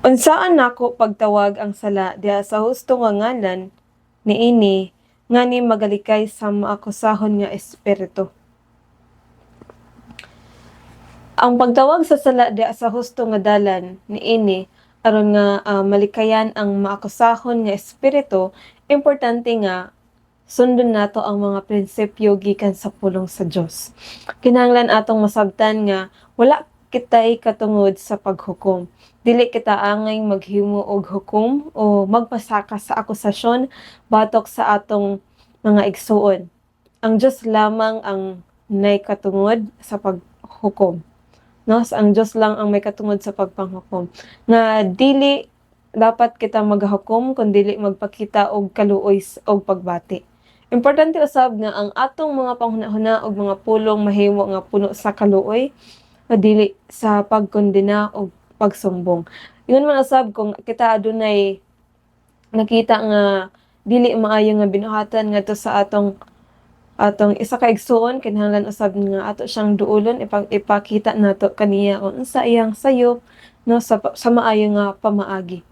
Unsaan nako pagtawag ang sala diha sa husto nga ngalan niini ngani magalikay sa maakusahon nga espiritu. Ang pagtawag sa sala diha sa husto nga dalan niini aron nga malikayan ang maakusahon nga espiritu, importante nga sundon nato ang mga prinsipyo gikan sa pulong sa Dios. Kinahanglan atong masabtan nga wala kitay katungod sa paghukom. Dili kita angay maghimo og hukom o magpasaka sa akusasyon batok sa atong mga igsuon. Ang Dios lamang ang nay katungod sa paghukom. No, ang Dios lang ang may katungod sa pagpanghukom. Nga dili dapat kita maghukom kun dili magpakita og kaluoy og pagbati. Importante usab nga ang atong mga panghunahuna og mga pulong mahimo nga puno sa kaluoy o dili sa pagkondena o pagsumbong. Ingon man usab kung kita adunay nakita nga dili maayo nga binuhatan ngadto sa atong isa ka igsuon, kinahanglan usab nga ato siyang duolon, ipakita nato kaniya kung unsa iyang sayop no sa maayo nga pamaagi.